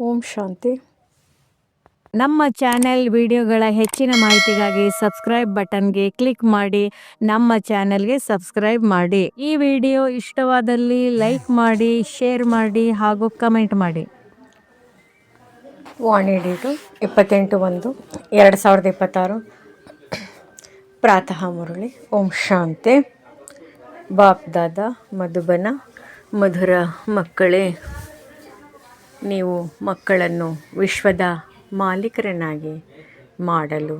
ಓಂ ಶಾಂತಿ. ನಮ್ಮ ಚಾನೆಲ್ ವಿಡಿಯೋಗಳ ಹೆಚ್ಚಿನ ಮಾಹಿತಿಗಾಗಿ ಸಬ್ಸ್ಕ್ರೈಬ್ ಬಟನ್ಗೆ ಕ್ಲಿಕ್ ಮಾಡಿ ನಮ್ಮ ಚಾನೆಲ್ಗೆ ಸಬ್ಸ್ಕ್ರೈಬ್ ಮಾಡಿ. ಈ ವಿಡಿಯೋ ಇಷ್ಟವಾದಲ್ಲಿ ಲೈಕ್ ಮಾಡಿ, ಶೇರ್ ಮಾಡಿ ಹಾಗೂ ಕಮೆಂಟ್ ಮಾಡಿ. ವಾಣಿ ಡೇಟು 28/1/2026. ಪ್ರಾತಃ ಮುರಳಿ. ಓಂ ಶಾಂತಿ. ಬಾಪ್ ದಾದಾ ಮಧುಬನ. ಮಧುರ ಮಕ್ಕಳೇ, ನೀವು ಮಕ್ಕಳನ್ನು ವಿಶ್ವದ ಮಾಲೀಕರನ್ನಾಗಿ ಮಾಡಲು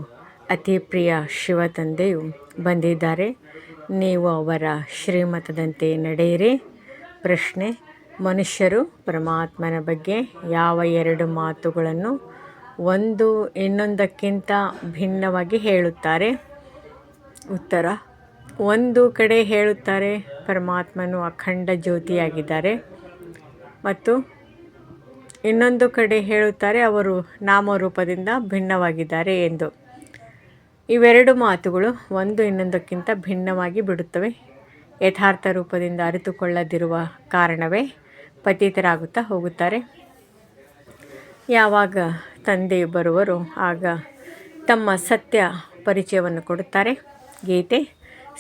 ಅತಿ ಪ್ರಿಯ ಶಿವ ತಂದೆಯು ಬಂದಿದ್ದಾರೆ. ನೀವು ಅವರ ಶ್ರೀಮತದಂತೆ ನಡೆಯಿರಿ. ಪ್ರಶ್ನೆ: ಮನುಷ್ಯರು ಪರಮಾತ್ಮನ ಬಗ್ಗೆ ಯಾವ ಎರಡು ಮಾತುಗಳನ್ನು ಒಂದು ಇನ್ನೊಂದಕ್ಕಿಂತ ಭಿನ್ನವಾಗಿ ಹೇಳುತ್ತಾರೆ? ಉತ್ತರ: ಒಂದು ಕಡೆ ಹೇಳುತ್ತಾರೆ ಪರಮಾತ್ಮನು ಅಖಂಡ ಜ್ಯೋತಿಯಾಗಿದ್ದಾರೆ ಮತ್ತು ಇನ್ನೊಂದು ಕಡೆ ಹೇಳುತ್ತಾರೆ ಅವರು ನಾಮರೂಪದಿಂದ ಭಿನ್ನವಾಗಿದ್ದಾರೆ ಎಂದು. ಇವೆರಡು ಮಾತುಗಳು ಒಂದು ಇನ್ನೊಂದಕ್ಕಿಂತ ಭಿನ್ನವಾಗಿ ಬಿಡುತ್ತವೆ. ಯಥಾರ್ಥ ರೂಪದಿಂದ ಅರಿತುಕೊಳ್ಳದಿರುವ ಕಾರಣವೇ ಪತಿತರಾಗುತ್ತಾ ಹೋಗುತ್ತಾರೆ. ಯಾವಾಗ ತಂದೆಯು ಬರುವರೋ ಆಗ ತಮ್ಮ ಸತ್ಯ ಪರಿಚಯವನ್ನು ಕೊಡುತ್ತಾರೆ. ಗೀತೆ: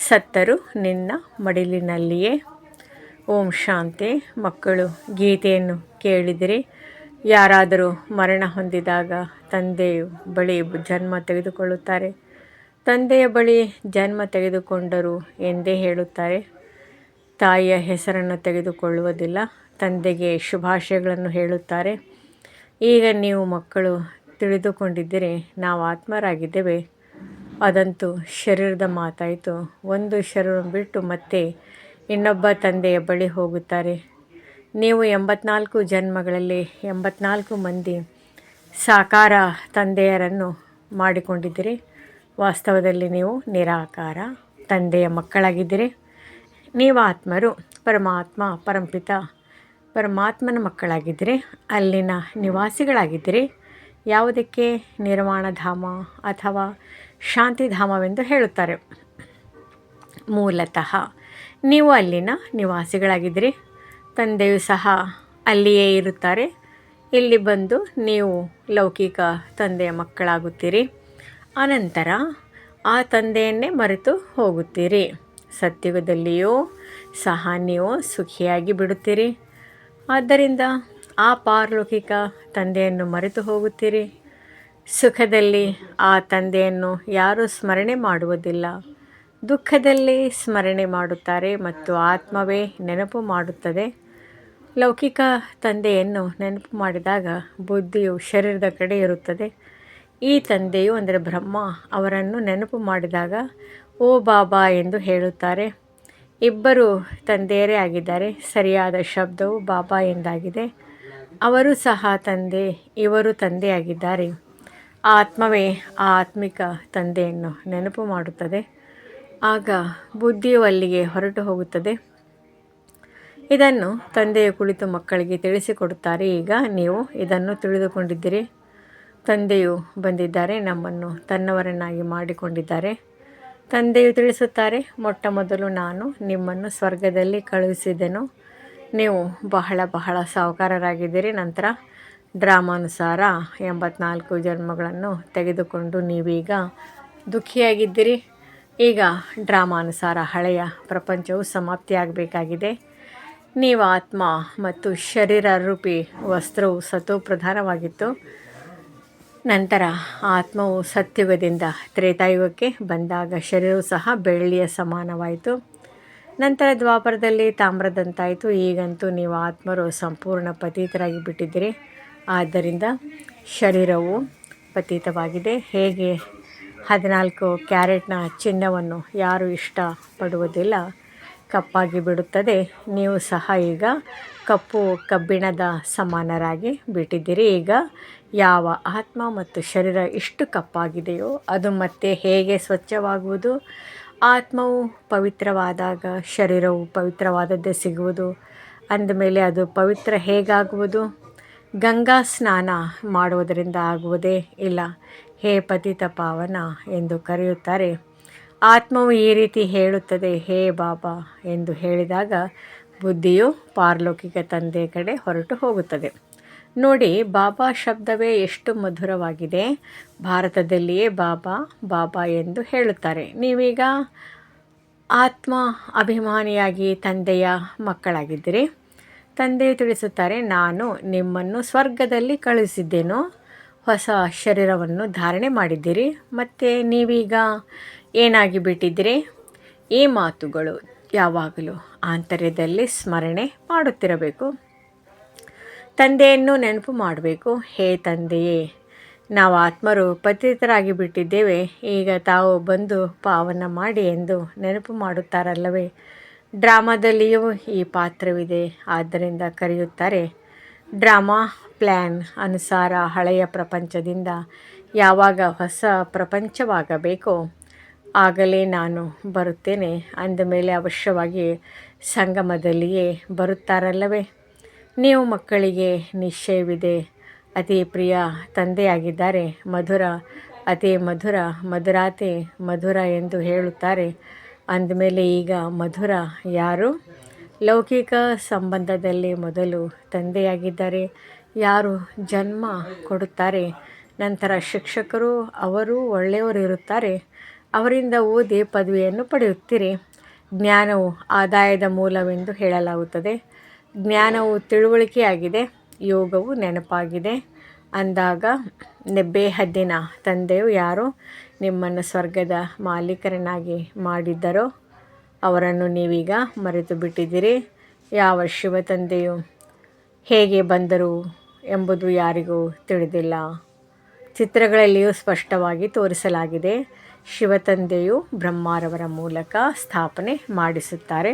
ಸತ್ತರು ನಿನ್ನ ಮಡಿಲಿನಲ್ಲಿಯೇ. ಓಂ ಶಾಂತಿ. ಮಕ್ಕಳು ಗೀತೆಯನ್ನು ಕೇಳಿದಿರಿ. ಯಾರಾದರೂ ಮರಣ ಹೊಂದಿದಾಗ ತಂದೆಯ ಬಳಿ ಜನ್ಮ ತೆಗೆದುಕೊಳ್ಳುತ್ತಾರೆ. ತಂದೆಯ ಬಳಿ ಜನ್ಮ ತೆಗೆದುಕೊಂಡರು ಎಂದೇ ಹೇಳುತ್ತಾರೆ. ತಾಯಿಯ ಹೆಸರನ್ನು ತೆಗೆದುಕೊಳ್ಳುವುದಿಲ್ಲ. ತಂದೆಗೆ ಶುಭಾಶಯಗಳನ್ನು ಹೇಳುತ್ತಾರೆ. ಈಗ ನೀವು ಮಕ್ಕಳು ತಿಳಿದುಕೊಂಡಿದ್ದೀರಿ, ನಾವು ಆತ್ಮರಾಗಿದ್ದೇವೆ. ಅದಂತೂ ಶರೀರದ ಮಾತಾಯಿತು. ಒಂದು ಶರೀರ ಬಿಟ್ಟು ಮತ್ತೆ ಇನ್ನೊಬ್ಬ ತಂದೆಯ ಬಳಿ ಹೋಗುತ್ತಾರೆ. ನೀವು 84 ಜನ್ಮಗಳಲ್ಲಿ 84 ಮಂದಿ ಸಾಕಾರ ತಂದೆಯರನ್ನು ಮಾಡಿಕೊಂಡಿದ್ದೀರಿ. ವಾಸ್ತವದಲ್ಲಿ ನೀವು ನಿರಾಕಾರ ತಂದೆಯ ಮಕ್ಕಳಾಗಿದ್ದೀರಿ. ನೀವು ಆತ್ಮರು. ಪರಮಾತ್ಮ ಪರಂಪಿತ ಪರಮಾತ್ಮನ ಮಕ್ಕಳಾಗಿದ್ದೀರಿ. ಅಲ್ಲಿನ ನಿವಾಸಿಗಳಾಗಿದ್ದೀರಿ. ಯಾವುದಕ್ಕೆ ನಿರ್ವಾಣಧಾಮ ಅಥವಾ ಶಾಂತಿಧಾಮವೆಂದು ಹೇಳುತ್ತಾರೆ? ಮೂಲತಃ ನೀವು ಅಲ್ಲಿನ ನಿವಾಸಿಗಳಾಗಿದ್ದೀರಿ. ತಂದೆಯು ಸಹ ಅಲ್ಲಿಯೇ ಇರುತ್ತಾರೆ. ಇಲ್ಲಿ ಬಂದು ನೀವು ಲೌಕಿಕ ತಂದೆಯ ಮಕ್ಕಳಾಗುತ್ತೀರಿ. ಅನಂತರ ಆ ತಂದೆಯನ್ನೇ ಮರೆತು ಹೋಗುತ್ತೀರಿ. ಸತ್ಯುಗದಲ್ಲಿಯೂ ಸಹ ನೀವು ಸುಖಿಯಾಗಿ ಬಿಡುತ್ತೀರಿ. ಆದ್ದರಿಂದ ಆ ಪಾರಲೌಕಿಕ ತಂದೆಯನ್ನು ಮರೆತು ಹೋಗುತ್ತೀರಿ. ಸುಖದಲ್ಲಿ ಆ ತಂದೆಯನ್ನು ಯಾರೂ ಸ್ಮರಣೆ ಮಾಡುವುದಿಲ್ಲ. ದುಃಖದಲ್ಲಿ ಸ್ಮರಣೆ ಮಾಡುತ್ತಾರೆ ಮತ್ತು ಆತ್ಮವೇ ನೆನಪು ಮಾಡುತ್ತದೆ. ಲೌಕಿಕ ತಂದೆಯನ್ನು ನೆನಪು ಮಾಡಿದಾಗ ಬುದ್ಧಿಯು ಶರೀರದ ಕಡೆ ಇರುತ್ತದೆ. ಈ ತಂದೆಯು ಅಂದರೆ ಬ್ರಹ್ಮ ಅವರನ್ನು ನೆನಪು ಮಾಡಿದಾಗ ಓ ಬಾಬಾ ಎಂದು ಹೇಳುತ್ತಾರೆ. ಇಬ್ಬರು ತಂದೆಯರೇ ಆಗಿದ್ದಾರೆ. ಸರಿಯಾದ ಶಬ್ದವು ಬಾಬಾ ಎಂದಾಗಿದೆ. ಅವರು ಸಹ ತಂದೆ, ಇವರು ತಂದೆಯಾಗಿದ್ದಾರೆ. ಆತ್ಮವೇ ಆ ಆತ್ಮಿಕ ತಂದೆಯನ್ನು ನೆನಪು ಮಾಡುತ್ತದೆ. ಆಗ ಬುದ್ಧಿಯು ಅಲ್ಲಿಗೆ ಹೊರಟು ಹೋಗುತ್ತದೆ. ಇದನ್ನು ತಂದೆಯು ಕುಳಿತು ಮಕ್ಕಳಿಗೆ ತಿಳಿಸಿಕೊಡುತ್ತಾರೆ. ಈಗ ನೀವು ಇದನ್ನು ತಿಳಿದುಕೊಂಡಿದ್ದೀರಿ. ತಂದೆಯು ಬಂದಿದ್ದಾರೆ, ನಮ್ಮನ್ನು ತನ್ನವರನ್ನಾಗಿ ಮಾಡಿಕೊಂಡಿದ್ದಾರೆ. ತಂದೆಯು ತಿಳಿಸುತ್ತಾರೆ, ಮೊಟ್ಟ ಮೊದಲು ನಾನು ನಿಮ್ಮನ್ನು ಸ್ವರ್ಗದಲ್ಲಿ ಕಳುಹಿಸಿದೆನು. ನೀವು ಬಹಳ ಸಾಹುಕಾರರಾಗಿದ್ದೀರಿ. ನಂತರ ಡ್ರಾಮಾನುಸಾರ 84 ಜನ್ಮಗಳನ್ನು ತೆಗೆದುಕೊಂಡು ನೀವೀಗ ದುಃಖಿಯಾಗಿದ್ದೀರಿ. ಈಗ ಡ್ರಾಮಾನುಸಾರ ಹಳೆಯ ಪ್ರಪಂಚವು ಸಮಾಪ್ತಿಯಾಗಬೇಕಾಗಿದೆ. ನೀವು ಆತ್ಮ ಮತ್ತು ಶರೀರ ರೂಪಿ ವಸ್ತ್ರವು ಸತೋಪ್ರಧಾನವಾಗಿತ್ತು. ನಂತರ ಆತ್ಮವು ಸತ್ಯುಗದಿಂದ ತ್ರೇತಾಯುಗಕ್ಕೆ ಬಂದಾಗ ಶರೀರವು ಸಹ ಬೆಳ್ಳಿಯ ಸಮಾನವಾಯಿತು. ನಂತರ ದ್ವಾಪರದಲ್ಲಿ ತಾಮ್ರದಂತಾಯಿತು. ಈಗಂತೂ ನೀವು ಆತ್ಮರು ಸಂಪೂರ್ಣ ಪತೀತರಾಗಿ ಬಿಟ್ಟಿದ್ದೀರಿ. ಆದ್ದರಿಂದ ಶರೀರವು ಪತೀತವಾಗಿದೆ. ಹೇಗೆ 14 ಕ್ಯಾರೆಟ್ನ ಚಿನ್ನವನ್ನು ಯಾರೂ ಇಷ್ಟಪಡುವುದಿಲ್ಲ, ಕಪ್ಪಾಗಿ ಬಿಡುತ್ತದೆ. ನೀವು ಸಹ ಈಗ ಕಪ್ಪು ಕಬ್ಬಿಣದ ಸಮಾನರಾಗಿ ಬಿಟ್ಟಿದ್ದೀರಿ. ಈಗ ಯಾವ ಆತ್ಮ ಮತ್ತು ಶರೀರ ಇಷ್ಟು ಕಪ್ಪಾಗಿದೆಯೋ ಅದು ಮತ್ತೆ ಹೇಗೆ ಸ್ವಚ್ಛವಾಗುವುದು? ಆತ್ಮವು ಪವಿತ್ರವಾದಾಗ ಶರೀರವು ಪವಿತ್ರವಾದದ್ದೇ ಸಿಗುವುದು. ಅಂದಮೇಲೆ ಅದು ಪವಿತ್ರ ಹೇಗಾಗುವುದು? ಗಂಗಾ ಸ್ನಾನ ಮಾಡುವುದರಿಂದ ಆಗುವುದೇ ಇಲ್ಲ. ಹೇ ಪತಿತ ಪಾವನ ಎಂದು ಕರೆಯುತ್ತಾರೆ. ಆತ್ಮವು ಈ ರೀತಿ ಹೇಳುತ್ತದೆ, ಹೇ ಬಾಬಾ ಎಂದು ಹೇಳಿದಾಗ ಬುದ್ಧಿಯು ಪಾರಲೌಕಿಕ ತಂದೆಯ ಕಡೆ ಹೊರಟು ಹೋಗುತ್ತದೆ. ನೋಡಿ, ಬಾಬಾ ಶಬ್ದವೇ ಎಷ್ಟು ಮಧುರವಾಗಿದೆ. ಭಾರತದಲ್ಲಿಯೇ ಬಾಬಾ ಬಾಬಾ ಎಂದು ಹೇಳುತ್ತಾರೆ. ನೀವೀಗ ಆತ್ಮ ಅಭಿಮಾನಿಯಾಗಿ ತಂದೆಯ ಮಕ್ಕಳಾಗಿದ್ದೀರಿ. ತಂದೆಯು ತಿಳಿಸುತ್ತಾರೆ, ನಾನು ನಿಮ್ಮನ್ನು ಸ್ವರ್ಗದಲ್ಲಿ ಕಳುಹಿಸಿದ್ದೇನು. ಹೊಸ ಶರೀರವನ್ನು ಧಾರಣೆ ಮಾಡಿದ್ದೀರಿ. ಮತ್ತು ನೀವೀಗ ಏನಾಗಿ ಬಿಟ್ಟಿದ್ದೀರಿ? ಈ ಮಾತುಗಳು ಯಾವಾಗಲೂ ಆಂತರ್ಯದಲ್ಲಿ ಸ್ಮರಣೆ ಮಾಡುತ್ತಿರಬೇಕು. ತಂದೆಯನ್ನು ನೆನಪು ಮಾಡಬೇಕು. ಹೇ ತಂದೆಯೇ, ನಾವು ಆತ್ಮರು ಪತಿತರಾಗಿ ಬಿಟ್ಟಿದ್ದೇವೆ, ಈಗ ತಾವು ಬಂದು ಪಾವನ ಮಾಡಿ ಎಂದು ನೆನಪು ಮಾಡುತ್ತಾರಲ್ಲವೇ. ಡ್ರಾಮಾದಲ್ಲಿಯೂ ಈ ಪಾತ್ರವಿದೆ, ಆದ್ದರಿಂದ ಕರೆಯುತ್ತಾರೆ. ಡ್ರಾಮಾ ಪ್ಲ್ಯಾನ್ ಅನುಸಾರ ಹಳೆಯ ಪ್ರಪಂಚದಿಂದ ಯಾವಾಗ ಹೊಸ ಪ್ರಪಂಚವಾಗಬೇಕೋ ಆಗಲೇ ನಾನು ಬರುತ್ತೇನೆ. ಅಂದಮೇಲೆ ಅವಶ್ಯವಾಗಿ ಸಂಗಮದಲ್ಲಿಯೇ ಬರುತ್ತಾರಲ್ಲವೇ. ನೀವು ಮಕ್ಕಳಿಗೆ ನಿಶ್ಚಯವಿದೆ, ಅತಿ ಪ್ರಿಯ ತಂದೆಯಾಗಿದ್ದಾರೆ. ಮಧುರ, ಅತಿ ಮಧುರ, ಮಧುರಾತಿ ಮಧುರ ಎಂದು ಹೇಳುತ್ತಾರೆ. ಅಂದಮೇಲೆ ಈಗ ಮಧುರ ಯಾರು? ಲೌಕಿಕ ಸಂಬಂಧದಲ್ಲಿ ಮೊದಲು ತಂದೆಯಾಗಿದ್ದಾರೆ. ಯಾರು ಜನ್ಮ ಕೊಡುತ್ತಾರೆ, ನಂತರ ಶಿಕ್ಷಕರು, ಅವರು ಒಳ್ಳೆಯವರು ಇರುತ್ತಾರೆ. ಅವರಿಂದ ಓದಿ ಪದವಿಯನ್ನು ಪಡೆಯುತ್ತೀರಿ. ಜ್ಞಾನವು ಆದಾಯದ ಮೂಲವೆಂದು ಹೇಳಲಾಗುತ್ತದೆ. ಜ್ಞಾನವು ತಿಳುವಳಿಕೆಯಾಗಿದೆ, ಯೋಗವು ನೆನಪಾಗಿದೆ. ಅಂದಾಗ ಬೇಹದ್ದಿನ ತಂದೆಯು ಯಾರು ನಿಮ್ಮನ್ನು ಸ್ವರ್ಗದ ಮಾಲೀಕರನ್ನಾಗಿ ಮಾಡಿದ್ದರೋ ಅವರನ್ನು ನೀವೀಗ ಮರೆತು ಬಿಟ್ಟಿದ್ದೀರಿ. ಯಾವ ಶಿವ ತಂದೆಯು ಹೇಗೆ ಬಂದರು ಎಂಬುದು ಯಾರಿಗೂ ತಿಳಿದಿಲ್ಲ. ಚಿತ್ರಗಳಲ್ಲಿಯೂ ಸ್ಪಷ್ಟವಾಗಿ ತೋರಿಸಲಾಗಿದೆ. ಶಿವತಂದೆಯು ಬ್ರಹ್ಮರವರ ಮೂಲಕ ಸ್ಥಾಪನೆ ಮಾಡಿಸುತ್ತಾರೆ.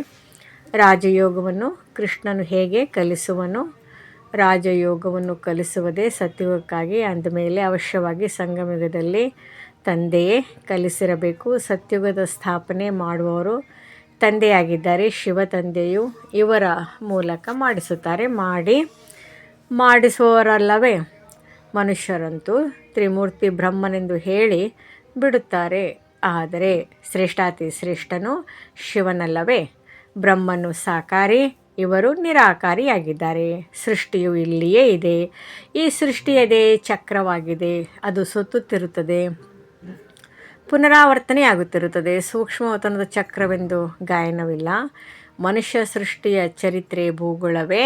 ರಾಜಯೋಗವನ್ನು ಕೃಷ್ಣನು ಹೇಗೆ ಕಲಿಸುವನು? ರಾಜಯೋಗವನ್ನು ಕಲಿಸುವುದೇ ಸತ್ಯುಗಕ್ಕಾಗಿ. ಅಂದಮೇಲೆ ಅವಶ್ಯವಾಗಿ ಸಂಗಮಯುಗದಲ್ಲಿ ತಂದೆಯೇ ಕಲಿಸಿರಬೇಕು. ಸತ್ಯುಗದ ಸ್ಥಾಪನೆ ಮಾಡುವವರು ತಂದೆಯಾಗಿದ್ದಾರೆ. ಶಿವ ತಂದೆಯು ಇವರ ಮೂಲಕ ಮಾಡಿಸುತ್ತಾರೆ. ಮಾಡಿಸುವವರಲ್ಲವೇ. ಮನುಷ್ಯರಂತೂ ತ್ರಿಮೂರ್ತಿ ಬ್ರಹ್ಮನೆಂದು ಹೇಳಿ ಬಿಡುತ್ತಾರೆ. ಆದರೆ ಶ್ರೇಷ್ಠಾತಿ ಶ್ರೇಷ್ಠನು ಶಿವನಲ್ಲವೇ. ಬ್ರಹ್ಮನು ಸಾಕಾರಿ, ಇವರು ನಿರಾಕಾರಿಯಾಗಿದ್ದಾರೆ. ಸೃಷ್ಟಿಯು ಇಲ್ಲಿಯೇ ಇದೆ. ಈ ಸೃಷ್ಟಿಯದೇ ಚಕ್ರವಾಗಿದೆ. ಅದು ಸುತ್ತುತ್ತಿರುತ್ತದೆ, ಪುನರಾವರ್ತನೆಯಾಗುತ್ತಿರುತ್ತದೆ. ಸೂಕ್ಷ್ಮವತನದ ಚಕ್ರವೆಂದು ಗಾಯನವಿಲ್ಲ. ಮನುಷ್ಯ ಸೃಷ್ಟಿಯ ಚರಿತ್ರೆ ಭೂಗೋಳವೇ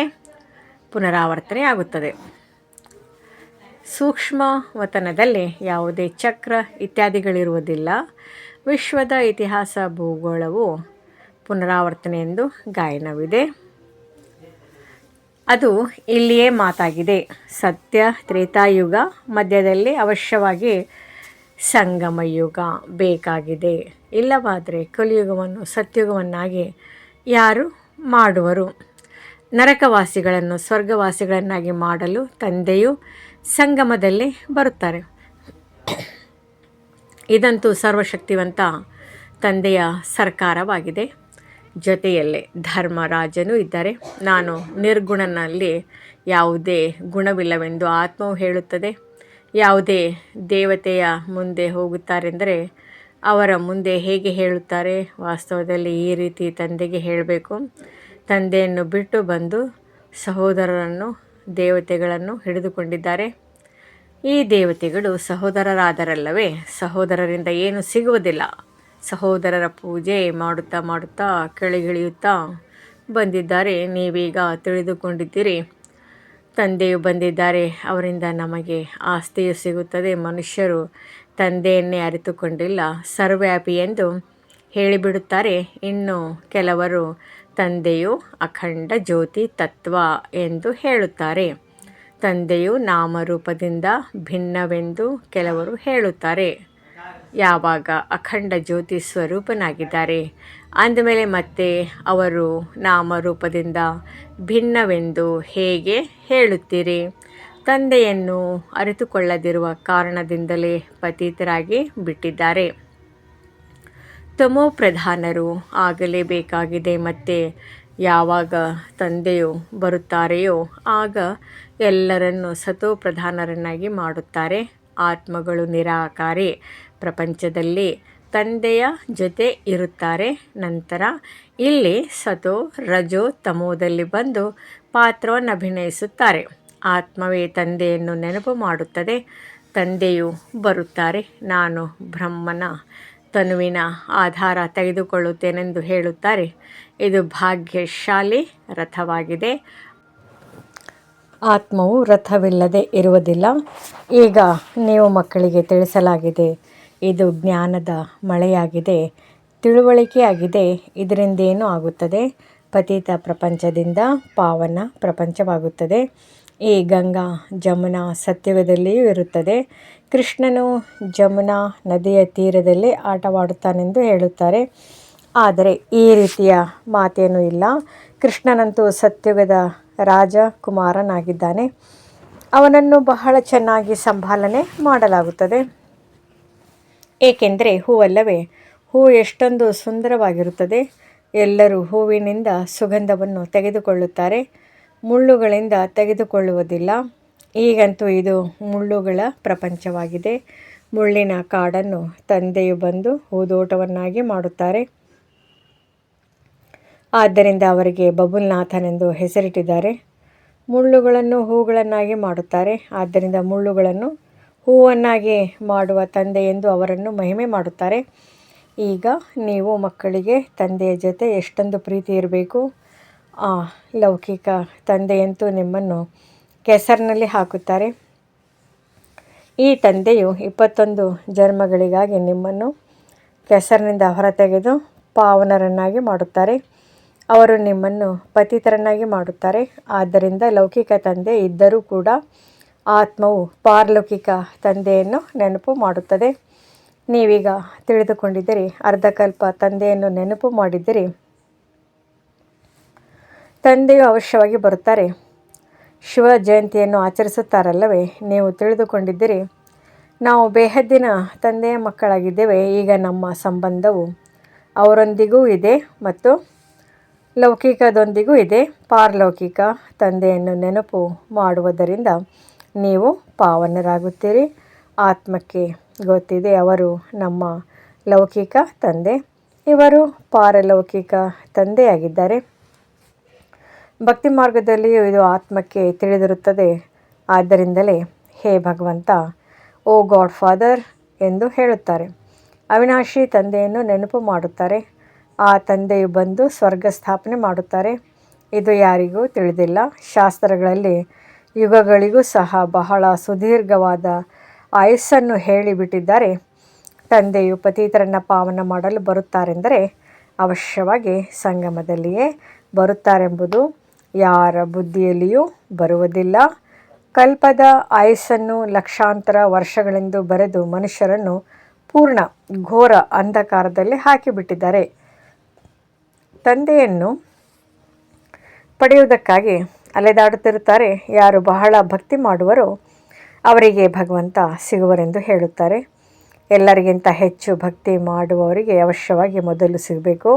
ಪುನರಾವರ್ತನೆಯಾಗುತ್ತದೆ. ಸೂಕ್ಷ್ಮವತನದಲ್ಲಿ ಯಾವುದೇ ಚಕ್ರ ಇತ್ಯಾದಿಗಳಿರುವುದಿಲ್ಲ. ವಿಶ್ವದ ಇತಿಹಾಸ ಭೂಗೋಳವು ಪುನರಾವರ್ತನೆ ಎಂದು ಗಾಯನವಿದೆ. ಅದು ಇಲ್ಲಿಯೇ ಮಾತಾಗಿದೆ. ಸತ್ಯ ತ್ರೇತಾಯುಗ ಮಧ್ಯದಲ್ಲಿ ಅವಶ್ಯವಾಗಿ ಸಂಗಮಯುಗ ಬೇಕಾಗಿದೆ. ಇಲ್ಲವಾದರೆ ಕಲಿಯುಗವನ್ನು ಸತ್ಯುಗವನ್ನಾಗಿ ಯಾರು ಮಾಡುವರು? ನರಕವಾಸಿಗಳನ್ನು ಸ್ವರ್ಗವಾಸಿಗಳನ್ನಾಗಿ ಮಾಡಲು ತಂದೆಯು ಸಂಗಮದಲ್ಲಿ ಬರುತ್ತಾರೆ. ಇದಂತೂ ಸರ್ವಶಕ್ತಿವಂತ ತಂದೆಯ ಸರ್ಕಾರವಾಗಿದೆ. ಜೊತೆಯಲ್ಲೇ ಧರ್ಮರಾಜನೂ ಇದ್ದಾರೆ. ನಾನು ನಿರ್ಗುಣನಲ್ಲಿ ಯಾವುದೇ ಗುಣವಿಲ್ಲವೆಂದು ಆತ್ಮವು ಹೇಳುತ್ತದೆ. ಯಾವುದೇ ದೇವತೆಯ ಮುಂದೆ ಹೋಗುತ್ತಾರೆಂದರೆ ಅವರ ಮುಂದೆ ಹೇಗೆ ಹೇಳುತ್ತಾರೆ? ವಾಸ್ತವದಲ್ಲಿ ಈ ರೀತಿ ತಂದೆಗೆ ಹೇಳಬೇಕು. ತಂದೆಯನ್ನು ಬಿಟ್ಟು ಬಂದು ಸಹೋದರರನ್ನು, ದೇವತೆಗಳನ್ನು ಹಿಡಿದುಕೊಂಡಿದ್ದಾರೆ. ಈ ದೇವತೆಗಳು ಸಹೋದರರಾದರಲ್ಲವೇ. ಸಹೋದರರಿಂದ ಏನು ಸಿಗುವುದಿಲ್ಲ. ಸಹೋದರರ ಪೂಜೆ ಮಾಡುತ್ತಾ ಕೆಳಗಿಳಿಯುತ್ತಾ ಬಂದಿದ್ದಾರೆ. ನೀವೀಗ ತಿಳಿದುಕೊಂಡಿದ್ದೀರಿ, ತಂದೆಯು ಬಂದಿದ್ದಾರೆ, ಅವರಿಂದ ನಮಗೆ ಆಸ್ತಿಯು ಸಿಗುತ್ತದೆ. ಮನುಷ್ಯರು ತಂದೆಯನ್ನೇ ಅರಿತುಕೊಂಡಿಲ್ಲ. ಸರ್ವವ್ಯಾಪಿ ಎಂದು ಹೇಳಿಬಿಡುತ್ತಾರೆ. ಇನ್ನು ಕೆಲವರು ತಂದೆಯು ಅಖಂಡ ಜ್ಯೋತಿ ತತ್ವ ಎಂದು ಹೇಳುತ್ತಾರೆ. ತಂದೆಯು ನಾಮರೂಪದಿಂದ ಭಿನ್ನವೆಂದು ಕೆಲವರು ಹೇಳುತ್ತಾರೆ. ಯಾವಾಗ ಅಖಂಡ ಜ್ಯೋತಿ ಸ್ವರೂಪನಾಗಿದ್ದಾರೆ ಅಂದಮೇಲೆ ಮತ್ತೆ ಅವರು ನಾಮರೂಪದಿಂದ ಭಿನ್ನವೆಂದು ಹೇಗೆ ಹೇಳುತ್ತೀರಿ? ತಂದೆಯನ್ನು ಅರಿತುಕೊಳ್ಳದಿರುವ ಕಾರಣದಿಂದಲೇ ಪತಿತರಾಗಿ ಬಿಟ್ಟಿದ್ದಾರೆ. ತಮೋ ಪ್ರಧಾನರು ಆಗಲೇಬೇಕಾಗಿದೆ. ಮತ್ತು ಯಾವಾಗ ತಂದೆಯು ಬರುತ್ತಾರೆಯೋ ಆಗ ಎಲ್ಲರನ್ನು ಸತೋ ಪ್ರಧಾನರನ್ನಾಗಿ ಮಾಡುತ್ತಾರೆ. ಆತ್ಮಗಳು ನಿರಾಕಾರಿ ಪ್ರಪಂಚದಲ್ಲಿ ತಂದೆಯ ಜೊತೆ ಇರುತ್ತಾರೆ. ನಂತರ ಇಲ್ಲಿ ಸತೋ ರಜೋ ತಮೋದಲ್ಲಿ ಬಂದು ಪಾತ್ರವನ್ನು ಅಭಿನಯಿಸುತ್ತಾರೆ. ಆತ್ಮವೇ ತಂದೆಯನ್ನು ನೆನಪು ಮಾಡುತ್ತದೆ. ತಂದೆಯು ಬರುತ್ತಾರೆ. ನಾನು ಬ್ರಹ್ಮನ ತನುವಿನ ಆಧಾರ ತೆಗೆದುಕೊಳ್ಳುತ್ತೇನೆಂದು ಹೇಳುತ್ತಾರೆ. ಇದು ಭಾಗ್ಯಶಾಲಿ ರಥವಾಗಿದೆ. ಆತ್ಮವು ರಥವಿಲ್ಲದೆ ಇರುವುದಿಲ್ಲ. ಈಗ ನೀವು ಮಕ್ಕಳಿಗೆ ತಿಳಿಸಲಾಗಿದೆ. ಇದು ಜ್ಞಾನದ ಮಳೆಯಾಗಿದೆ, ತಿಳುವಳಿಕೆಯಾಗಿದೆ. ಇದರಿಂದೇನು ಆಗುತ್ತದೆ? ಪತಿತ ಪ್ರಪಂಚದಿಂದ ಪಾವನ ಪ್ರಪಂಚವಾಗುತ್ತದೆ. ಈ ಗಂಗಾ ಜಮುನಾ ಸತ್ಯುಗದಲ್ಲಿಯೂ ಇರುತ್ತದೆ. ಕೃಷ್ಣನು ಜಮುನಾ ನದಿಯ ತೀರದಲ್ಲಿ ಆಟವಾಡುತ್ತಾನೆಂದು ಹೇಳುತ್ತಾರೆ. ಆದರೆ ಈ ರೀತಿಯ ಮಾತೇನೂ ಇಲ್ಲ. ಕೃಷ್ಣನಂತೂ ಸತ್ಯುಗದ ರಾಜಕುಮಾರನಾಗಿದ್ದಾನೆ. ಅವನನ್ನು ಬಹಳ ಚೆನ್ನಾಗಿ ಸಂಭಾಲನೆ ಮಾಡಲಾಗುತ್ತದೆ. ಏಕೆಂದರೆ ಹೂವಲ್ಲವೇ? ಹೂವು ಎಷ್ಟೊಂದು ಸುಂದರವಾಗಿರುತ್ತದೆ. ಎಲ್ಲರೂ ಹೂವಿನಿಂದ ಸುಗಂಧವನ್ನು ತೆಗೆದುಕೊಳ್ಳುತ್ತಾರೆ, ಮುಳ್ಳುಗಳಿಂದ ತೆಗೆದುಕೊಳ್ಳುವುದಿಲ್ಲ. ಈಗಂತೂ ಇದು ಮುಳ್ಳುಗಳ ಪ್ರಪಂಚವಾಗಿದೆ. ಮುಳ್ಳಿನ ಕಾಡನ್ನು ತಂದೆಯು ಬಂದು ಹೂದೋಟವನ್ನಾಗಿ ಮಾಡುತ್ತಾರೆ. ಆದ್ದರಿಂದ ಅವರಿಗೆ ಬಬುಲ್ನಾಥನೆಂದು ಹೆಸರಿಟ್ಟಿದ್ದಾರೆ. ಮುಳ್ಳುಗಳನ್ನು ಹೂಗಳನ್ನಾಗಿ ಮಾಡುತ್ತಾರೆ. ಆದ್ದರಿಂದ ಮುಳ್ಳುಗಳನ್ನು ಹೂವನ್ನಾಗಿ ಮಾಡುವ ತಂದೆಯೆಂದು ಅವರನ್ನು ಮಹಿಮೆ ಮಾಡುತ್ತಾರೆ. ಈಗ ನೀವು ಮಕ್ಕಳಿಗೆ ತಂದೆಯ ಜೊತೆ ಎಷ್ಟೊಂದು ಪ್ರೀತಿ ಇರಬೇಕು. ಆ ಲೌಕಿಕ ತಂದೆಯಂತೂ ನಿಮ್ಮನ್ನು ಕೆಸರಿನಲ್ಲಿ ಹಾಕುತ್ತಾರೆ. ಈ ತಂದೆಯು 21 ಜನ್ಮಗಳಿಗಾಗಿ ನಿಮ್ಮನ್ನು ಕೆಸರಿನಿಂದ ಹೊರತೆಗೆದು ಪಾವನರನ್ನಾಗಿ ಮಾಡುತ್ತಾರೆ. ಅವರು ನಿಮ್ಮನ್ನು ಪತಿತರನ್ನಾಗಿ ಮಾಡುತ್ತಾರೆ. ಆದ್ದರಿಂದ ಲೌಕಿಕ ತಂದೆ ಇದ್ದರೂ ಕೂಡ ಆತ್ಮವು ಪಾರಲೌಕಿಕ ತಂದೆಯನ್ನು ನೆನಪು ಮಾಡುತ್ತದೆ. ನೀವೀಗ ತಿಳಿದುಕೊಂಡಿದ್ದೀರಿ. ಅರ್ಧಕಲ್ಪ ತಂದೆಯನ್ನು ನೆನಪು ಮಾಡಿದ್ದೀರಿ. ತಂದೆಯು ಅವಶ್ಯವಾಗಿ ಬರುತ್ತಾರೆ. ಶಿವ ಜಯಂತಿಯನ್ನು ಆಚರಿಸುತ್ತಾರಲ್ಲವೇ? ನೀವು ತಿಳಿದುಕೊಂಡಿದ್ದೀರಿ. ನಾವು ಬೇಹದ್ದಿನ ತಂದೆಯ ಮಕ್ಕಳಾಗಿದ್ದೇವೆ. ಈಗ ನಮ್ಮ ಸಂಬಂಧವು ಅವರೊಂದಿಗೂ ಇದೆ ಮತ್ತು ಲೌಕಿಕದೊಂದಿಗೂ ಇದೆ. ಪಾರಲೌಕಿಕ ತಂದೆಯನ್ನು ನೆನಪು ಮಾಡುವುದರಿಂದ ನೀವು ಪಾವನರಾಗುತ್ತೀರಿ. ಆತ್ಮಕ್ಕೆ ಗೊತ್ತಿದೆ ಅವರು ನಮ್ಮ ಲೌಕಿಕ ತಂದೆ, ಇವರು ಪಾರಲೌಕಿಕ ತಂದೆಯಾಗಿದ್ದಾರೆ. ಭಕ್ತಿ ಮಾರ್ಗದಲ್ಲಿಯೂ ಇದು ಆತ್ಮಕ್ಕೆ ತಿಳಿದಿರುತ್ತದೆ. ಆದ್ದರಿಂದಲೇ ಹೇ ಭಗವಂತ, ಓ ಗಾಡ್ ಫಾದರ್ ಎಂದು ಹೇಳುತ್ತಾರೆ. ಅವಿನಾಶಿ ತಂದೆಯನ್ನು ನೆನಪು ಮಾಡುತ್ತಾರೆ. ಆ ತಂದೆಯು ಬಂದು ಸ್ವರ್ಗ ಸ್ಥಾಪನೆ ಮಾಡುತ್ತಾರೆ. ಇದು ಯಾರಿಗೂ ತಿಳಿದಿಲ್ಲ. ಶಾಸ್ತ್ರಗಳಲ್ಲಿ ಯುಗಗಳಿಗೂ ಸಹ ಬಹಳ ಸುದೀರ್ಘವಾದ ಆಯಸ್ಸನ್ನು ಹೇಳಿಬಿಟ್ಟಿದ್ದಾರೆ. ತಂದೆಯು ಪತಿತರನ್ನು ಪಾವನ ಮಾಡಲು ಬರುತ್ತಾರೆಂದರೆ ಅವಶ್ಯವಾಗಿ ಸಂಗಮದಲ್ಲಿಯೇ ಬರುತ್ತಾರೆಂಬುದು ಯಾರ ಬುದ್ಧಿಯಲ್ಲಿಯೂ ಬರುವುದಿಲ್ಲ. ಕಲ್ಪದ ಆಯಸ್ಸನ್ನು ಲಕ್ಷಾಂತರ ವರ್ಷಗಳೆಂದು ಬರೆದು ಮನುಷ್ಯರನ್ನು ಪೂರ್ಣ ಘೋರ ಅಂಧಕಾರದಲ್ಲಿ ಹಾಕಿಬಿಟ್ಟಿದ್ದಾರೆ. ತಂದೆಯನ್ನು ಪಡೆಯುವುದಕ್ಕಾಗಿ ಅಲೆದಾಡುತ್ತಿರುತ್ತಾರೆ. ಯಾರು ಬಹಳ ಭಕ್ತಿ ಮಾಡುವರೋ ಅವರಿಗೆ ಭಗವಂತ ಸಿಗುವರೆಂದು ಹೇಳುತ್ತಾರೆ. ಎಲ್ಲರಿಗಿಂತ ಹೆಚ್ಚು ಭಕ್ತಿ ಮಾಡುವವರಿಗೆ ಅವಶ್ಯವಾಗಿ ಮೊದಲು ಸಿಗಬೇಕು.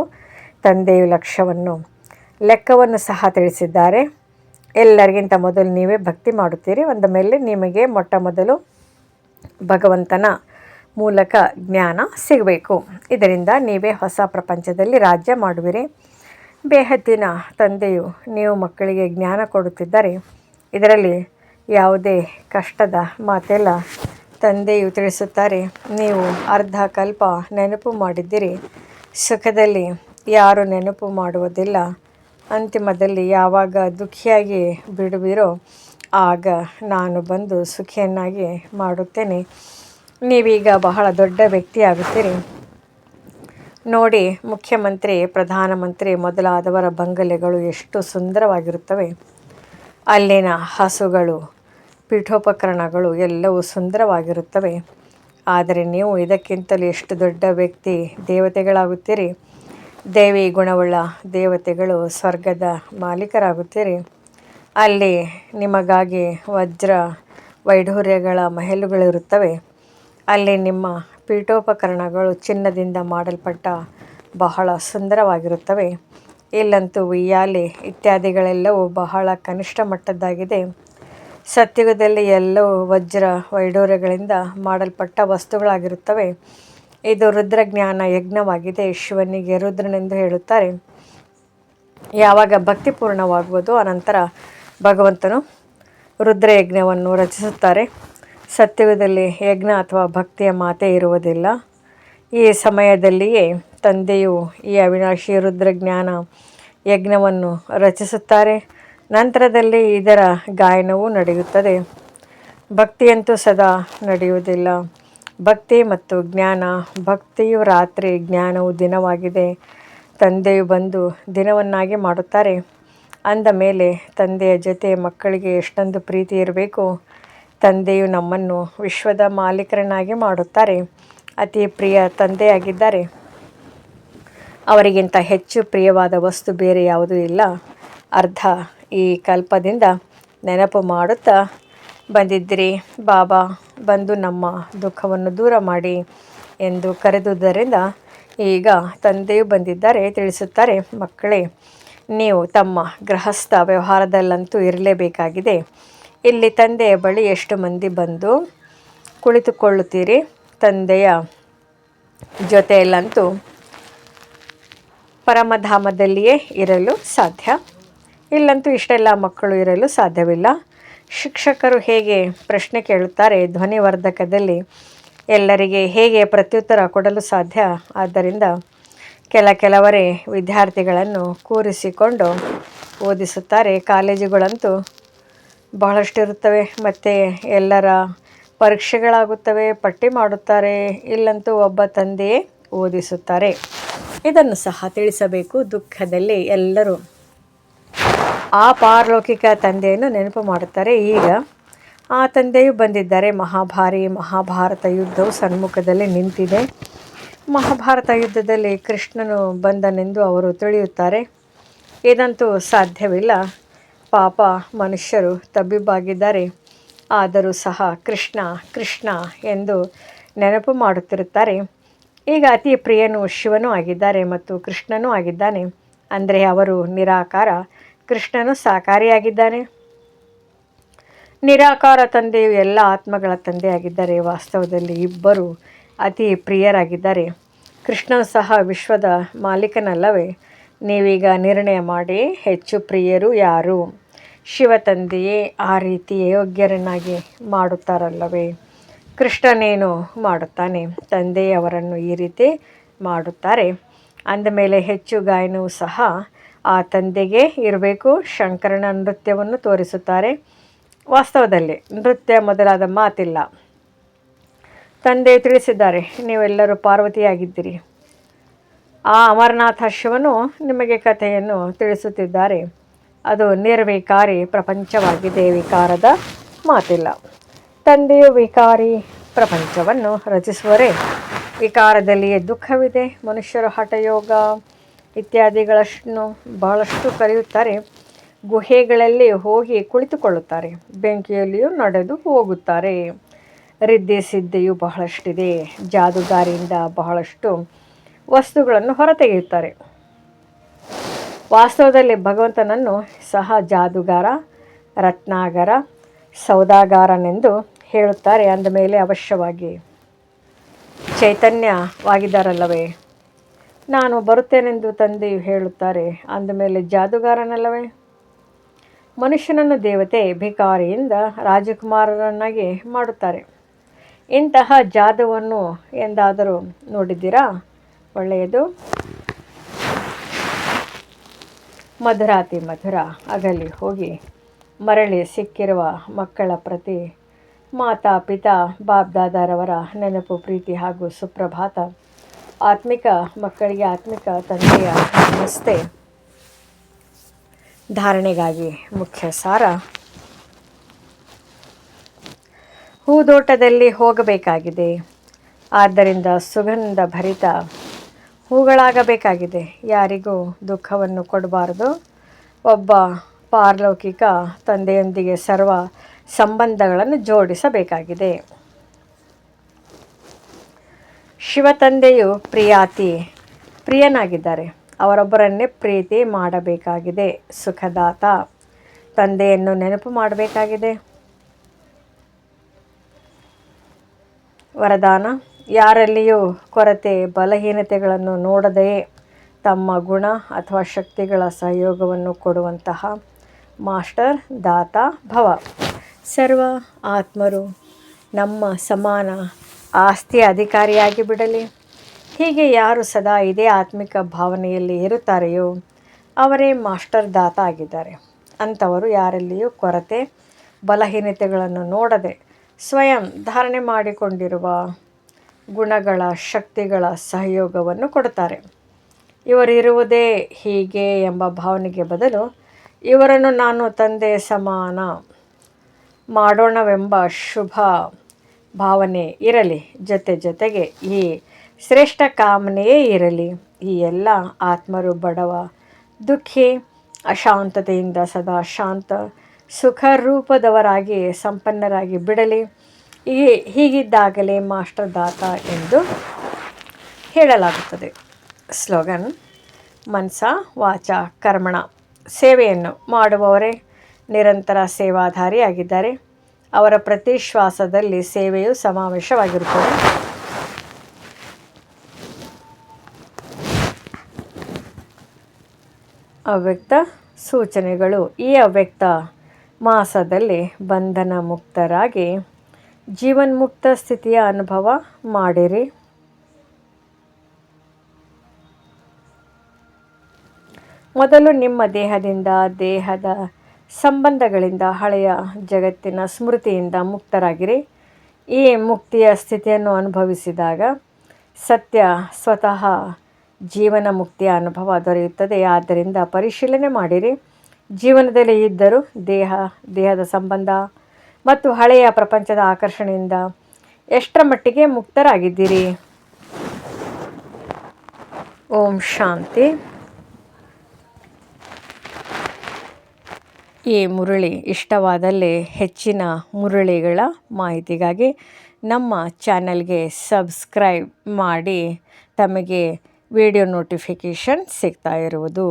ತಂದೆಯು ಲೆಕ್ಕವನ್ನು ಸಹ ತಿಳಿಸಿದ್ದಾರೆ. ಎಲ್ಲರಿಗಿಂತ ಮೊದಲು ನೀವೇ ಭಕ್ತಿ ಮಾಡುತ್ತೀರಿ. ಒಂದ ಮೇಲೆ ನಿಮಗೆ ಮೊಟ್ಟ ಮೊದಲು ಭಗವಂತನ ಮೂಲಕ ಜ್ಞಾನ ಸಿಗಬೇಕು. ಇದರಿಂದ ನೀವೇ ಹೊಸ ಪ್ರಪಂಚದಲ್ಲಿ ರಾಜ್ಯ ಮಾಡುವಿರಿ. ಬೇಹದ್ದಿನ ತಂದೆಯು ನೀವು ಮಕ್ಕಳಿಗೆ ಜ್ಞಾನ ಕೊಡುತ್ತಿದ್ದಾರೆ. ಇದರಲ್ಲಿ ಯಾವುದೇ ಕಷ್ಟದ ಮಾತೆಲ್ಲ. ತಂದೆಯು ತಿಳಿಸುತ್ತಾರೆ, ನೀವು ಅರ್ಧ ಕಲ್ಪ ನೆನಪು ಮಾಡಿದ್ದೀರಿ. ಸುಖದಲ್ಲಿ ಯಾರು ನೆನಪು ಮಾಡುವುದಿಲ್ಲ. ಅಂತಿಮದಲ್ಲಿ ಯಾವಾಗ ದುಃಖಿಯಾಗಿ ಬಿಡುವಿರೋ ಆಗ ನಾನು ಬಂದು ಸುಖಿಯನ್ನಾಗಿ ಮಾಡುತ್ತೇನೆ. ನೀವೀಗ ಬಹಳ ದೊಡ್ಡ ವ್ಯಕ್ತಿಯಾಗುತ್ತೀರಿ. ನೋಡಿ, ಮುಖ್ಯಮಂತ್ರಿ, ಪ್ರಧಾನಮಂತ್ರಿ ಮೊದಲಾದವರ ಬಂಗಲೆಗಳು ಎಷ್ಟು ಸುಂದರವಾಗಿರುತ್ತವೆ. ಅಲ್ಲಿನ ಹಸುಗಳು, ಪೀಠೋಪಕರಣಗಳು ಎಲ್ಲವೂ ಸುಂದರವಾಗಿರುತ್ತವೆ. ಆದರೆ ನೀವು ಇದಕ್ಕಿಂತಲೂ ಎಷ್ಟು ದೊಡ್ಡ ವ್ಯಕ್ತಿ, ದೇವತೆಗಳಾಗುತ್ತೀರಿ. ದೇವಿ ಗುಣವುಳ್ಳ ದೇವತೆಗಳು, ಸ್ವರ್ಗದ ಮಾಲೀಕರಾಗುತ್ತೀರಿ. ಅಲ್ಲಿ ನಿಮಗಾಗಿ ವಜ್ರ ವೈಢೂರ್ಯಗಳ ಮಹಲುಗಳಿರುತ್ತವೆ. ಅಲ್ಲಿ ನಿಮ್ಮ ಪೀಠೋಪಕರಣಗಳು ಚಿನ್ನದಿಂದ ಮಾಡಲ್ಪಟ್ಟ ಬಹಳ ಸುಂದರವಾಗಿರುತ್ತವೆ. ಇಲ್ಲಂತೂ ಉಯ್ಯಾಲೆ ಇತ್ಯಾದಿಗಳೆಲ್ಲವೂ ಬಹಳ ಕನಿಷ್ಠ ಮಟ್ಟದ್ದಾಗಿದೆ. ಸತ್ಯುಗದಲ್ಲಿ ಎಲ್ಲವೂ ವಜ್ರ ವೈಢೂರ್ಯಗಳಿಂದ ಮಾಡಲ್ಪಟ್ಟ ವಸ್ತುಗಳಾಗಿರುತ್ತವೆ. ಇದು ರುದ್ರಜ್ಞಾನ ಯಜ್ಞವಾಗಿದೆ. ಶಿವನಿಗೆ ರುದ್ರನೆಂದು ಹೇಳುತ್ತಾರೆ. ಯಾವಾಗ ಭಕ್ತಿಪೂರ್ಣವಾಗುವುದೋ ಅನಂತರ ಭಗವಂತನು ರುದ್ರಯಜ್ಞವನ್ನು ರಚಿಸುತ್ತಾರೆ. ಸತ್ಯಯುಗದಲ್ಲಿ ಯಜ್ಞ ಅಥವಾ ಭಕ್ತಿಯ ಮಾತೇ ಇರುವುದಿಲ್ಲ. ಈ ಸಮಯದಲ್ಲಿಯೇ ತಂದೆಯು ಈ ಅವಿನಾಶಿ ರುದ್ರಜ್ಞಾನ ಯಜ್ಞವನ್ನು ರಚಿಸುತ್ತಾರೆ. ನಂತರದಲ್ಲಿ ಇದರ ಗಾಯನವೂ ನಡೆಯುತ್ತದೆ. ಭಕ್ತಿಯಂತೂ ಸದಾ ನಡೆಯುವುದಿಲ್ಲ. ಭಕ್ತಿ ಮತ್ತು ಜ್ಞಾನ. ಭಕ್ತಿಯು ರಾತ್ರಿ, ಜ್ಞಾನವು ದಿನವಾಗಿದೆ. ತಂದೆಯು ಬಂದು ದಿನವನ್ನಾಗಿ ಮಾಡುತ್ತಾರೆ. ಅಂದ ಮೇಲೆ ತಂದೆಯ ಜೊತೆ ಮಕ್ಕಳಿಗೆ ಎಷ್ಟೊಂದು ಪ್ರೀತಿ ಇರಬೇಕು. ತಂದೆಯು ನಮ್ಮನ್ನು ವಿಶ್ವದ ಮಾಲೀಕರನ್ನಾಗಿ ಮಾಡುತ್ತಾರೆ. ಅತಿ ಪ್ರಿಯ ತಂದೆಯಾಗಿದ್ದಾರೆ. ಅವರಿಗಿಂತ ಹೆಚ್ಚು ಪ್ರಿಯವಾದ ವಸ್ತು ಬೇರೆ ಯಾವುದೂ ಇಲ್ಲ. ಅರ್ಧ ಈ ಕಲ್ಪದಿಂದ ನೆನಪು ಮಾಡುತ್ತಾ ಬಂದಿದ್ದಿರಿ. ಬಾಬಾ ಬಂದು ನಮ್ಮ ದುಃಖವನ್ನು ದೂರ ಮಾಡಿ ಎಂದು ಕರೆದುದರಿಂದ ಈಗ ತಂದೆಯು ಬಂದಿದ್ದಾರೆ ತಿಳಿಸುತ್ತಾರೆ. ಮಕ್ಕಳೇ, ನೀವು ತಮ್ಮ ಗೃಹಸ್ಥ ವ್ಯವಹಾರದಲ್ಲಂತೂ ಇರಲೇಬೇಕಾಗಿದೆ. ಇಲ್ಲಿ ತಂದೆಯ ಬಳಿ ಎಷ್ಟು ಮಂದಿ ಬಂದು ಕುಳಿತುಕೊಳ್ಳುತ್ತೀರಿ? ತಂದೆಯ ಜೊತೆಯಲ್ಲಂತೂ ಪರಮಧಾಮದಲ್ಲಿಯೇ ಇರಲು ಸಾಧ್ಯ. ಇಲ್ಲಂತೂ ಇಷ್ಟೆಲ್ಲ ಮಕ್ಕಳು ಇರಲು ಸಾಧ್ಯವಿಲ್ಲ. ಶಿಕ್ಷಕರು ಹೇಗೆ ಪ್ರಶ್ನೆ ಕೇಳುತ್ತಾರೆ, ಧ್ವನಿವರ್ಧಕದಲ್ಲಿ ಎಲ್ಲರಿಗೆ ಹೇಗೆ ಪ್ರತ್ಯುತ್ತರ ಕೊಡಲು ಸಾಧ್ಯ? ಆದ್ದರಿಂದ ಕೆಲವರೇ ವಿದ್ಯಾರ್ಥಿಗಳನ್ನು ಕೂರಿಸಿಕೊಂಡು ಓದಿಸುತ್ತಾರೆ. ಕಾಲೇಜುಗಳಂತೂ ಬಹಳಷ್ಟು ಇರುತ್ತವೆ. ಮತ್ತು ಎಲ್ಲರ ಪರೀಕ್ಷೆಗಳಾಗುತ್ತವೆ, ಪಟ್ಟಿ ಮಾಡುತ್ತಾರೆ. ಇಲ್ಲಂತೂ ಒಬ್ಬ ತಂದೆಯೇ ಓದಿಸುತ್ತಾರೆ. ಇದನ್ನು ಸಹ ತಿಳಿಸಬೇಕು. ದುಃಖದಲ್ಲಿ ಎಲ್ಲರೂ ಆ ಪಾರಲೌಕಿಕ ತಂದೆಯನ್ನು ನೆನಪು ಮಾಡುತ್ತಾರೆ. ಈಗ ಆ ತಂದೆಯು ಬಂದಿದ್ದಾರೆ. ಮಹಾಭಾರತ ಯುದ್ಧವು ಸನ್ಮುಖದಲ್ಲಿ ನಿಂತಿದೆ. ಮಹಾಭಾರತ ಯುದ್ಧದಲ್ಲಿ ಕೃಷ್ಣನು ಬಂದನೆಂದು ಅವರು ತಿಳಿಯುತ್ತಾರೆ. ಇದಂತೂ ಸಾಧ್ಯವಿಲ್ಲ. ಪಾಪ ಮನುಷ್ಯರು ತಬ್ಬಿಬ್ಬಾಗಿದ್ದಾರೆ. ಆದರೂ ಸಹ ಕೃಷ್ಣ ಕೃಷ್ಣ ಎಂದು ನೆನಪು ಮಾಡುತ್ತಿರುತ್ತಾರೆ. ಈಗ ಅತಿ ಪ್ರಿಯನು ಶಿವನೂ ಆಗಿದ್ದಾರೆ ಮತ್ತು ಕೃಷ್ಣನೂ ಆಗಿದ್ದಾನೆ. ಅಂದರೆ ಅವರು ನಿರಾಕಾರ, ಕೃಷ್ಣನು ಸಾಕಾರಿಯಾಗಿದ್ದಾನೆ. ನಿರಾಕಾರ ತಂದೆಯು ಎಲ್ಲ ಆತ್ಮಗಳ ತಂದೆಯಾಗಿದ್ದಾರೆ. ವಾಸ್ತವದಲ್ಲಿ ಇಬ್ಬರು ಅತಿ ಪ್ರಿಯರಾಗಿದ್ದಾರೆ. ಕೃಷ್ಣನು ಸಹ ವಿಶ್ವದ ಮಾಲೀಕನಲ್ಲವೇ? ನೀವೀಗ ನಿರ್ಣಯ ಮಾಡಿ, ಹೆಚ್ಚು ಪ್ರಿಯರು ಯಾರು? ಶಿವ ತಂದೆಯೇ ಆ ರೀತಿ ಯೋಗ್ಯರನ್ನಾಗಿ ಮಾಡುತ್ತಾರಲ್ಲವೇ? ಕೃಷ್ಣನೇನು ಮಾಡುತ್ತಾನೆ? ತಂದೆಯೇ ಅವರನ್ನು ಈ ರೀತಿ ಮಾಡುತ್ತಾರೆ. ಅಂದಮೇಲೆ ಹೆಚ್ಚು ಗಾಯನವೂ ಸಹ ಆ ತಂದೆಗೆ ಇರಬೇಕು. ಶಂಕರನ ನೃತ್ಯವನ್ನು ತೋರಿಸುತ್ತಾರೆ. ವಾಸ್ತವದಲ್ಲಿ ನೃತ್ಯ ಮೊದಲಾದ ಮಾತಿಲ್ಲ. ತಂದೆಯು ತಿಳಿಸಿದ್ದಾರೆ, ನೀವೆಲ್ಲರೂ ಪಾರ್ವತಿಯಾಗಿದ್ದೀರಿ. ಆ ಅಮರನಾಥ ಶಿವನು ನಿಮಗೆ ಕಥೆಯನ್ನು ತಿಳಿಸುತ್ತಿದ್ದಾರೆ. ಅದು ನಿರ್ವಿಕಾರಿ ಪ್ರಪಂಚವಾಗಿದೆ. ವಿಕಾರದ ಮಾತಿಲ್ಲ. ತಂದೆಯು ವಿಕಾರಿ ಪ್ರಪಂಚವನ್ನು ರಚಿಸುವರೇ. ವಿಕಾರದಲ್ಲಿಯೇ ದುಃಖವಿದೆ. ಮನುಷ್ಯರು ಹಠಯೋಗ ಇತ್ಯಾದಿಗಳನ್ನು ಬಹಳಷ್ಟು ಕಲಿಯುತ್ತಾರೆ. ಗುಹೆಗಳಲ್ಲಿ ಹೋಗಿ ಕುಳಿತುಕೊಳ್ಳುತ್ತಾರೆ. ಬೆಂಕಿಯಲ್ಲಿಯೂ ನಡೆದು ಹೋಗುತ್ತಾರೆ. ರಿದ್ಧಿ ಸಿದ್ಧಿಯು ಬಹಳಷ್ಟಿದೆ. ಜಾದುಗಾರಿಯಿಂದ ಬಹಳಷ್ಟು ವಸ್ತುಗಳನ್ನು ಹೊರತೆಗೆಯುತ್ತಾರೆ. ವಾಸ್ತವದಲ್ಲಿ ಭಗವಂತನನ್ನು ಸಹ ಜಾದುಗಾರ, ರತ್ನಾಗರ, ಸೌದಾಗಾರನೆಂದು ಹೇಳುತ್ತಾರೆ. ಅಂದಮೇಲೆ ಅವಶ್ಯವಾಗಿ ಚೈತನ್ಯವಾಗಿದ್ದಾರಲ್ಲವೇ? ನಾನು ಬರುತ್ತೇನೆಂದು ತಂದೆಯು ಹೇಳುತ್ತಾರೆ. ಅಂದಮೇಲೆ ಜಾದುಗಾರನಲ್ಲವೇ? ಮನುಷ್ಯನನ್ನು ದೇವತೆ ಭಿಕಾರಿಯಿಂದ ರಾಜಕುಮಾರರನ್ನಾಗಿ ಮಾಡುತ್ತಾರೆ. ಇಂತಹ ಜಾದುವನ್ನು ಎಂದಾದರೂ ನೋಡಿದ್ದೀರಾ? ಒಳ್ಳೆಯದು. ಮಧುರಾತಿ ಮಧುರ ಅಗಲಿ ಹೋಗಿ ಮರಳಿ ಸಿಕ್ಕಿರುವ ಮಕ್ಕಳ ಪ್ರತಿ ಮಾತಾ ಪಿತಾ ಬಾಬ್ದಾದಾರವರ ನೆನಪು, ಪ್ರೀತಿ ಹಾಗೂ ಸುಪ್ರಭಾತ. ಆತ್ಮಿಕ ಮಕ್ಕಳಿಗೆ ಆತ್ಮಿಕ ತಂದೆಯ ನಮಸ್ತೆ. ಧಾರಣೆಗಾಗಿ ಮುಖ್ಯ ಸಾರ. ಹೂದೋಟದಲ್ಲಿ ಹೋಗಬೇಕಾಗಿದೆ. ಆದ್ದರಿಂದ ಸುಗಂಧ ಭರಿತ ಹೂಗಳಾಗಬೇಕಾಗಿದೆ. ಯಾರಿಗೂ ದುಃಖವನ್ನು ಕೊಡಬಾರದು. ಒಬ್ಬ ಪಾರಲೌಕಿಕ ತಂದೆಯೊಂದಿಗೆ ಸರ್ವ ಸಂಬಂಧಗಳನ್ನು ಜೋಡಿಸಬೇಕಾಗಿದೆ. ಶಿವ ತಂದೆಯು ಪ್ರಿಯನಾಗಿದ್ದಾರೆ. ಅವರೊಬ್ಬರನ್ನೇ ಪ್ರೀತಿ ಮಾಡಬೇಕಾಗಿದೆ. ಸುಖದಾತ ತಂದೆಯನ್ನು ನೆನಪು ಮಾಡಬೇಕಾಗಿದೆ. ವರದಾನ: ಯಾರಲ್ಲಿಯೂ ಕೊರತೆ, ಬಲಹೀನತೆಗಳನ್ನು ನೋಡದೆಯೇ ತಮ್ಮ ಗುಣ ಅಥವಾ ಶಕ್ತಿಗಳ ಸಹಯೋಗವನ್ನು ಕೊಡುವಂತಹ ಮಾಸ್ಟರ್ ದಾತ ಭವ. ಸರ್ವ ಆತ್ಮರು ನಮ್ಮ ಸಮಾನ ಆಸ್ತಿಯ ಅಧಿಕಾರಿಯಾಗಿ ಬಿಡಲಿ. ಹೀಗೆ ಯಾರು ಸದಾ ಇದೇ ಆತ್ಮಿಕ ಭಾವನೆಯಲ್ಲಿ ಇರುತ್ತಾರೆಯೋ ಅವರೇ ಮಾಸ್ಟರ್ ದಾತ ಆಗಿದ್ದಾರೆ. ಅಂಥವರು ಯಾರಲ್ಲಿಯೂ ಕೊರತೆ ಬಲಹೀನತೆಗಳನ್ನು ನೋಡದೆ ಸ್ವಯಂ ಧಾರಣೆ ಮಾಡಿಕೊಂಡಿರುವ ಗುಣಗಳ ಶಕ್ತಿಗಳ ಸಹಯೋಗವನ್ನು ಕೊಡುತ್ತಾರೆ. ಇವರಿರುವುದೇ ಹೀಗೆ ಎಂಬ ಭಾವನೆಗೆ ಬದಲು ಇವರನ್ನು ನಾನು ತಂದೆ ಸಮಾನ ಮಾಡೋಣವೆಂಬ ಶುಭ ಭಾವನೆ ಇರಲಿ. ಜೊತೆಗೆ ಈ ಶ್ರೇಷ್ಠ ಕಾಮನೆಯೇ ಇರಲಿ. ಈ ಎಲ್ಲ ಆತ್ಮರು ಬಡವ ದುಃಖಿ ಅಶಾಂತತೆಯಿಂದ ಸದಾ ಶಾಂತ ಸುಖರೂಪದವರಾಗಿ ಸಂಪನ್ನರಾಗಿ ಬಿಡಲಿ. ಹೀಗಿದ್ದಾಗಲೇ ಮಾಸ್ಟರ್ ದಾತ ಎಂದು ಹೇಳಲಾಗುತ್ತದೆ. ಸ್ಲೋಗನ್: ಮನಸ ವಾಚ ಕರ್ಮಣ. ಸೇವೆಯನ್ನು ಮಾಡುವವರೇ ನಿರಂತರ ಸೇವಾಧಾರಿಯಾಗಿದ್ದಾರೆ. ಅವರ ಪ್ರತಿ ಶ್ವಾಸದಲ್ಲಿ ಸೇವೆಯು ಸಮಾವೇಶವಾಗಿರುತ್ತದೆ. ಅವ್ಯಕ್ತ ಸೂಚನೆಗಳು: ಈ ಅವ್ಯಕ್ತ ಮಾಸದಲ್ಲಿ ಬಂಧನ ಮುಕ್ತರಾಗಿ ಜೀವನ್ಮುಕ್ತ ಸ್ಥಿತಿಯ ಅನುಭವ ಮಾಡಿರಿ. ಮೊದಲು ನಿಮ್ಮ ದೇಹದ ಸಂಬಂಧಗಳಿಂದ ಹಳೆಯ ಜಗತ್ತಿನ ಸ್ಮೃತಿಯಿಂದ ಮುಕ್ತರಾಗಿರಿ. ಈ ಮುಕ್ತಿಯ ಸ್ಥಿತಿಯನ್ನು ಅನುಭವಿಸಿದಾಗ ಸತ್ಯ ಸ್ವತಃ ಜೀವನ ಮುಕ್ತಿಯ ಅನುಭವ ದೊರೆಯುತ್ತದೆ. ಆದ್ದರಿಂದ ಪರಿಶೀಲನೆ ಮಾಡಿರಿ. ಜೀವನದಲ್ಲಿ ಇದ್ದರೂ ದೇಹದ ಸಂಬಂಧ ಮತ್ತು ಹಳೆಯ ಪ್ರಪಂಚದ ಆಕರ್ಷಣೆಯಿಂದ ಎಷ್ಟರ ಮಟ್ಟಿಗೆ ಮುಕ್ತರಾಗಿದ್ದೀರಿ. ಓಂ ಶಾಂತಿ. ಈ ಮುರಳಿ ಇಷ್ಟವಾದಲ್ಲಿ ಹೆಚ್ಚಿನ ಮುರಳಿಗಳ ಮಾಹಿತಿಗಾಗಿ ನಮ್ಮ ಚಾನಲ್ಗೆ ಸಬ್ಸ್ಕ್ರೈಬ್ ಮಾಡಿ. ತಮಗೆ ವಿಡಿಯೋ ನೋಟಿಫಿಕೇಷನ್ ಸಿಗ್ತಾ ಇರುವುದು.